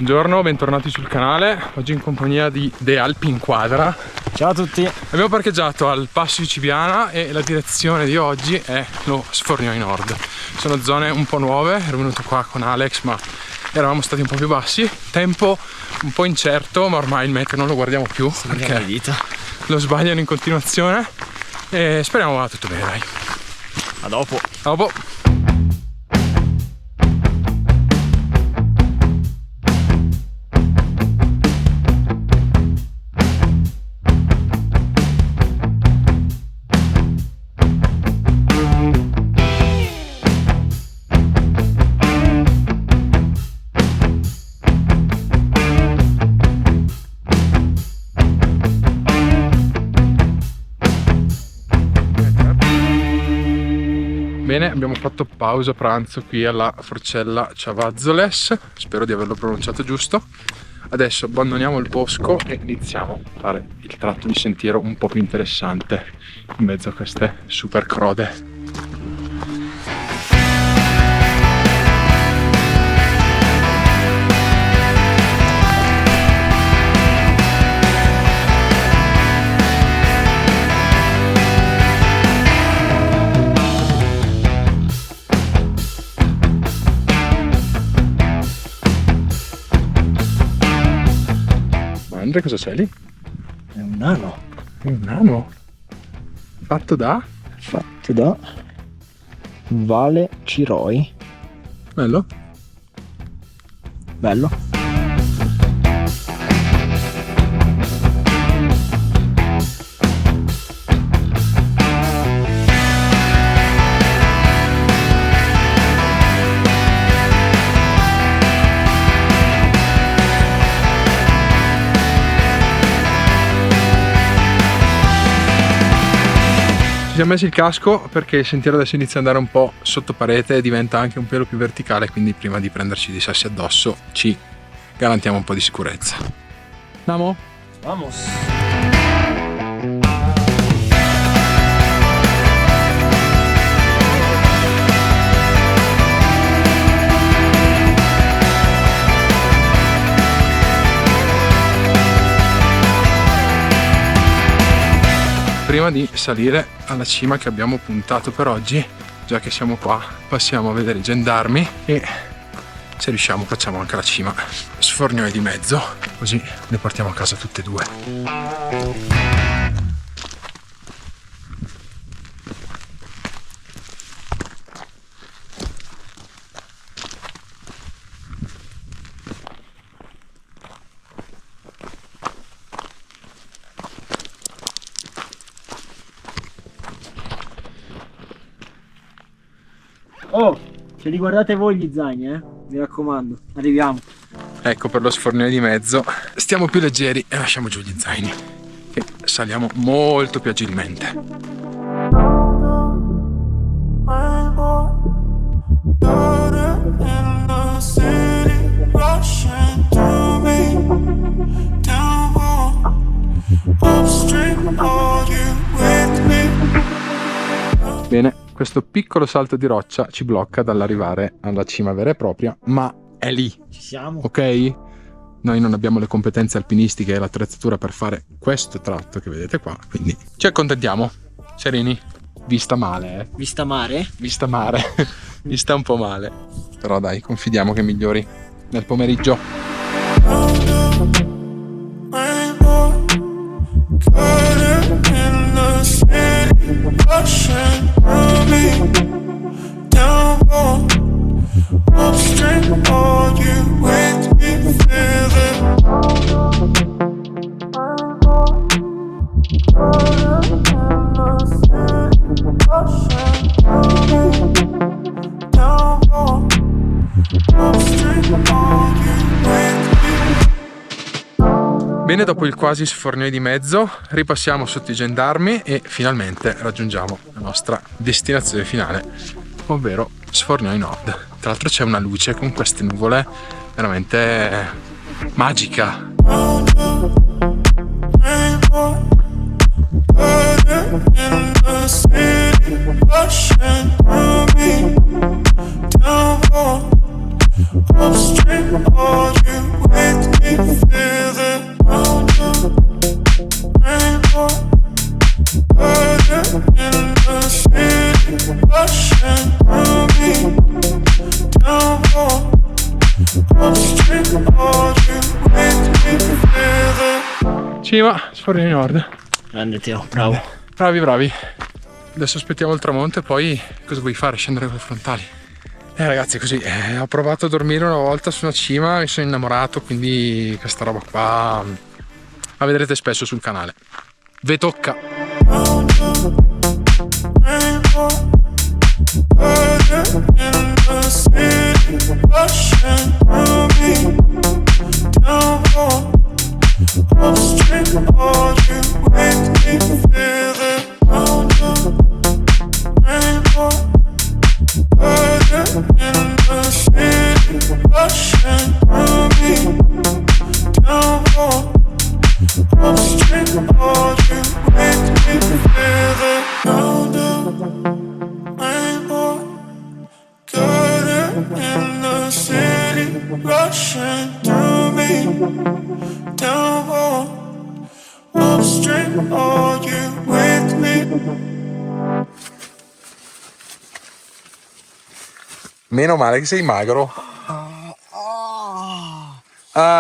Buongiorno, bentornati sul canale. Oggi in compagnia di The Alpin Quadra. Ciao a tutti. Abbiamo parcheggiato al Passo di Cibiana e la direzione di oggi è lo Sfornioi Nord. Sono zone un po' nuove, ero venuto qua con Alex ma eravamo stati un po' più bassi. Tempo un po' incerto, ma ormai il meteo non lo guardiamo più perché lo sbagliano in continuazione e speriamo vada tutto bene, dai. A dopo. A dopo. Bene, abbiamo fatto pausa pranzo qui alla Forcella Chavazzoles, spero di averlo pronunciato giusto. Adesso abbandoniamo il bosco e iniziamo a fare il tratto di sentiero un po' più interessante in mezzo a queste super crode. Andre, cosa c'è lì? È un nano. È un nano? Fatto da? Fatto da Vale Ciroi. Bello? Bello. Ci siamo messi il casco perché il sentiero adesso inizia ad andare un po' sotto parete e diventa anche un pelo più verticale, quindi prima di prenderci dei sassi addosso ci garantiamo un po' di sicurezza. Andiamo? Vamos. Prima di salire alla cima che abbiamo puntato per oggi, già che siamo qua, passiamo a vedere i gendarmi e se riusciamo facciamo anche la cima Sfornioi di mezzo, così le portiamo a casa tutte e due. Oh, ce li guardate voi gli zaini, mi raccomando. Arriviamo. Ecco, per lo Sfornioi di mezzo stiamo più leggeri e lasciamo giù gli zaini e saliamo molto più agilmente. Bene, questo piccolo salto di roccia ci blocca dall'arrivare alla cima vera e propria, ma è lì. Ci siamo. Ok? Noi non abbiamo le competenze alpinistiche e l'attrezzatura per fare questo tratto che vedete qua, quindi ci accontentiamo. Sereni. Vista male, Vista mare? Vista mare. Vista un po' male. Però dai, confidiamo che migliori nel pomeriggio. Bene, dopo il quasi Sfornioi di mezzo ripassiamo sotto i gendarmi e finalmente raggiungiamo la nostra destinazione finale, ovvero Sfornioi Nord. Tra l'altro c'è una luce con queste nuvole veramente magica. rushing through me. Downpour, upstream, are you with me? Feel the Cima, Sfornio Nord. Grande Teo, bravo. Bravi. Adesso aspettiamo il tramonto e poi cosa vuoi fare? Scendere con le frontali. Ragazzi, così ho provato a dormire una volta su una cima, mi sono innamorato, quindi questa roba qua la vedrete spesso sul canale. Ve tocca. rainbow, burden in the city, rushing through me. Downpour, upstream, are you with me? Feel the rainbow, burden in the city, rushing through me. Downpour, upstream, are you with me? Feel the rainbow, burden in the city, rushing through me. Downpour, upstream, are you with me? Meno male che sei magro.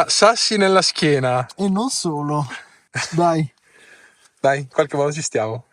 Sassi nella schiena. E non solo. Dai. Dai, qualche volta ci stiamo.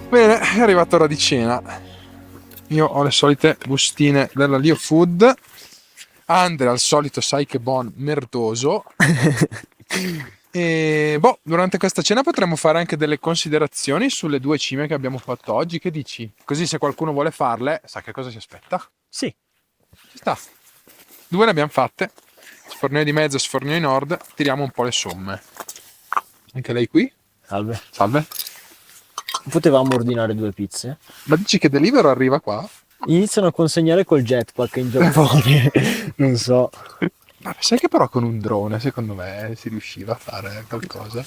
Bene, è arrivata ora di cena. Io ho le solite bustine della Lio Food. Andre al solito sai che buon merdoso. E durante questa cena potremmo fare anche delle considerazioni sulle 2 cime che abbiamo fatto oggi. Che dici? Così se qualcuno vuole farle, sa che cosa si aspetta. Sì. Ci sta. 2 ne abbiamo fatte. Sfornio di mezzo, Sfornio Nord. Tiriamo un po' le somme. Anche lei qui? Salve. Salve. Potevamo ordinare 2 pizze? Ma dici che Deliveroo arriva qua? Iniziano a consegnare col jetpack in Giappone. Non so. Ma sai che però con un drone secondo me si riusciva a fare qualcosa?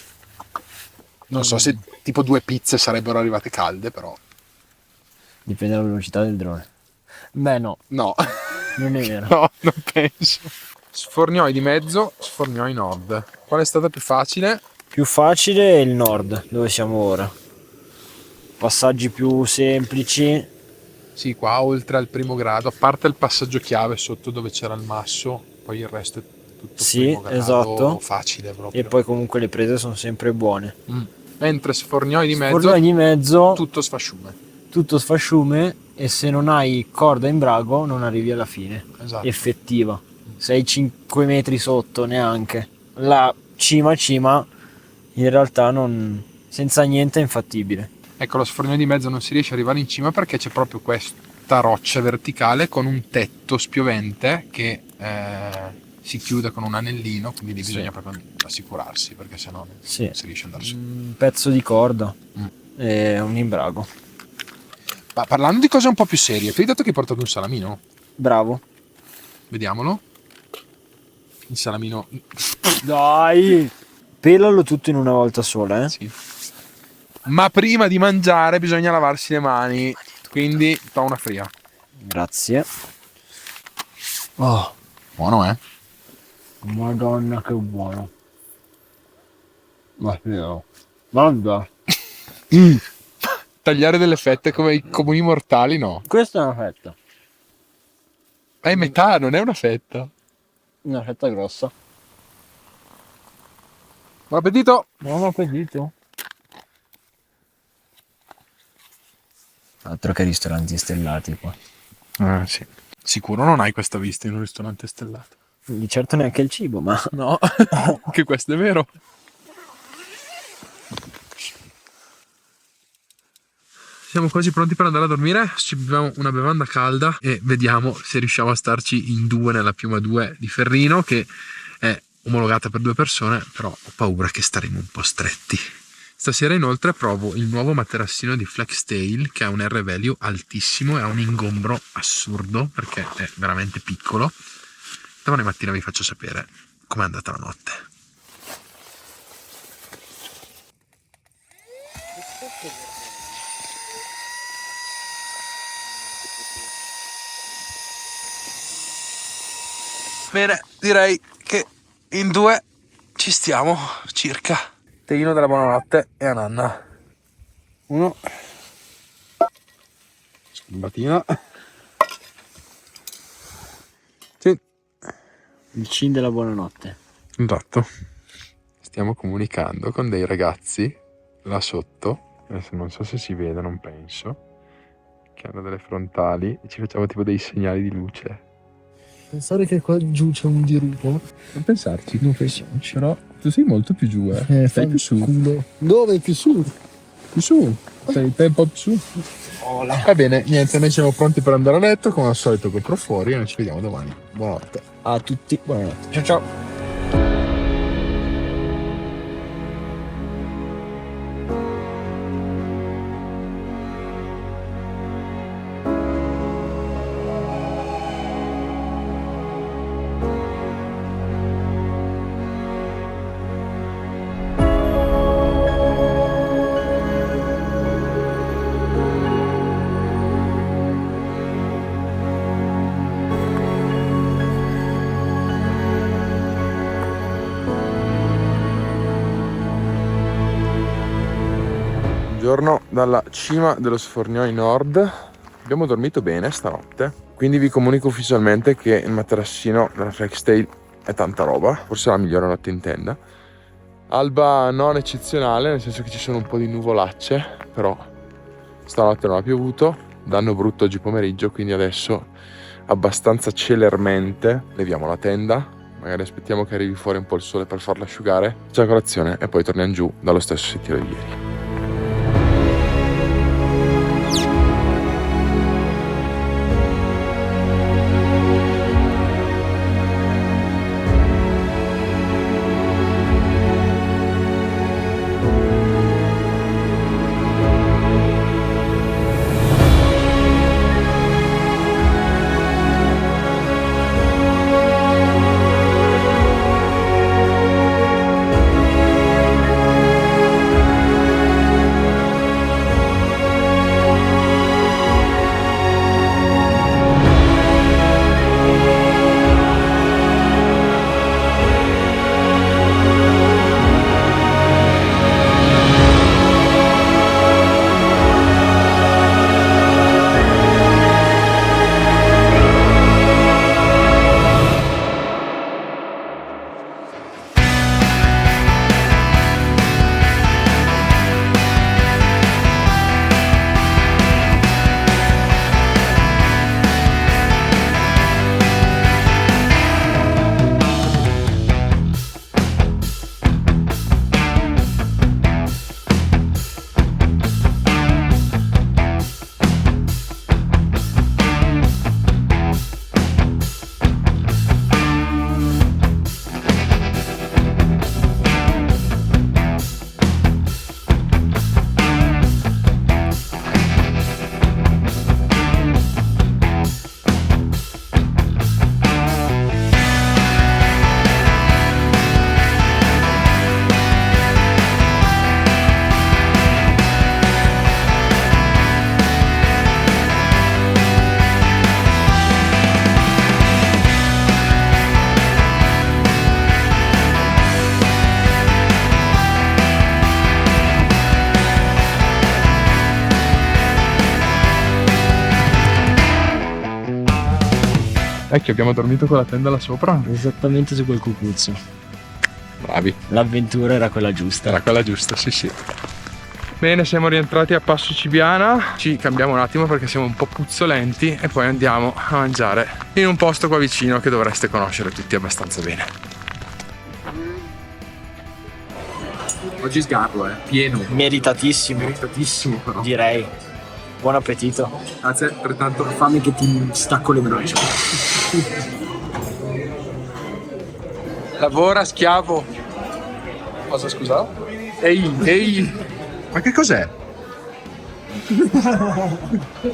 Non so se tipo 2 pizze sarebbero arrivate calde, però. Dipende dalla velocità del drone. Beh no, No, non è vero. no, non penso. Sfornioi di mezzo, Sfornioi Nord. Qual è stata più facile? Più facile è il nord, dove siamo ora. Passaggi più semplici. Sì, qua oltre al primo grado, a parte il passaggio chiave sotto dove c'era il masso, poi il resto è tutto Sì, primo grado, esatto. facile proprio. E poi comunque le prese sono sempre buone. Mentre Sfornioi di mezzo, Sfornoi di mezzo, tutto sfasciume. tutto sfasciume, e se non hai corda in brago non arrivi alla fine. Esatto. Effettiva. Sei 5 metri sotto neanche. La cima in realtà non senza niente è infattibile. Ecco, lo sfornio di mezzo non si riesce ad arrivare in cima perché c'è proprio questa roccia verticale con un tetto spiovente che si chiude con un anellino, quindi lì bisogna proprio assicurarsi perché sennò non si riesce ad andare su. Un pezzo di corda e un imbrago. Ma parlando di cose un po' più serie, ti hai detto che hai portato un salamino? Bravo. Vediamolo. Il salamino. Dai! Pelalo tutto in una volta sola, eh? Sì. Ma prima di mangiare bisogna lavarsi le mani, quindi fa una fria. Grazie. Oh, Buono, eh? Madonna che buono. Ma io. Guarda. Tagliare delle fette come i comuni mortali, no. Questa è una fetta. È metà, non è una fetta. Una fetta grossa. Buon appetito! Buon appetito. Altro che ristoranti stellati qua. Ah, sì. Sicuro non hai questa vista in un ristorante stellato. Di certo neanche il cibo, ma... No, che questo è vero. Siamo quasi pronti per andare a dormire, ci beviamo una bevanda calda e vediamo se riusciamo a starci in due nella Piuma 2 di Ferrino, che è omologata per 2 persone, però ho paura che staremo un po' stretti. Stasera inoltre provo il nuovo materassino di Flextail, che ha un R-value altissimo e ha un ingombro assurdo perché è veramente piccolo. Domani mattina vi faccio sapere com'è andata la notte. Bene, direi che in 2 ci stiamo circa. Teino della buonanotte e a Nanna. 1. Scombatina. Sì. Il cin della buonanotte. Esatto. Stiamo comunicando con dei ragazzi là sotto. Adesso non so se si vede, non penso. Che hanno delle frontali e ci facciamo tipo dei segnali di luce. Pensare che qua giù c'è un dirupo. Non pensarci, non pensiamoci. Però tu sei molto più giù, Stai più su. Culo. Dove più su? Più su. Stai un po' più su. Va bene, niente, noi siamo pronti per andare a letto. Come al solito col fuori e noi ci vediamo domani. Buonanotte. A tutti, buonanotte. Ciao ciao. Buongiorno dalla cima dello Sfornioi Nord. Abbiamo dormito bene stanotte, quindi vi comunico ufficialmente che il materassino della Flextail è tanta roba, forse la migliore notte in tenda. Alba non eccezionale, nel senso che ci sono un po' di nuvolacce, però stanotte non ha piovuto, danno brutto oggi pomeriggio, quindi adesso abbastanza celermente leviamo la tenda, magari aspettiamo che arrivi fuori un po' il sole per farla asciugare, c'è la colazione e poi torniamo giù dallo stesso sentiero di ieri. Vecchio, abbiamo dormito con la tenda là sopra. Esattamente su quel cucuzzo. Bravi. L'avventura era quella giusta. Era quella giusta, sì sì. Bene, siamo rientrati a Passo Cibiana. Ci cambiamo un attimo perché siamo un po' puzzolenti e poi andiamo a mangiare in un posto qua vicino che dovreste conoscere tutti abbastanza bene. Oggi sgarro, pieno. Meritatissimo, Meritatissimo però. direi. Buon appetito. Grazie, altrettanto. Fammi che ti stacco le braccia. Lavora, schiavo. Cosa, scusa? Ehi. Ma che cos'è?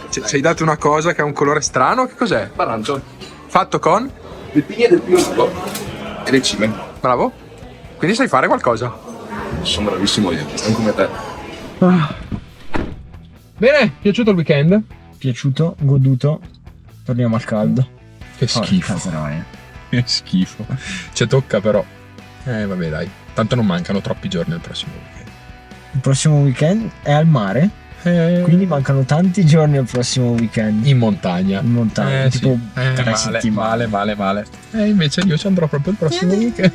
Ci hai dato una cosa che ha un colore strano? Che cos'è? Arancio, Fatto con? le piglie del più e le cime. Bravo. Quindi sai fare qualcosa. Sono bravissimo io, sono come te. Bene, piaciuto il weekend? Piaciuto, goduto. Torniamo al caldo. Che schifo. Caseroia. Che schifo. Ci tocca però. Vabbè dai. Tanto non mancano troppi giorni al prossimo weekend. Il prossimo weekend è al mare, quindi mancano tanti giorni al prossimo weekend. In montagna. In montagna, tipo sì. 3 settimane. Male. Invece io ci andrò proprio il prossimo weekend.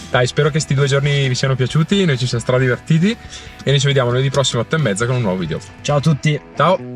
Dai, spero che questi 2 giorni vi siano piaciuti, noi ci siamo stra divertiti e noi ci vediamo lunedì prossimo 8:30 con un nuovo video. Ciao a tutti. Ciao!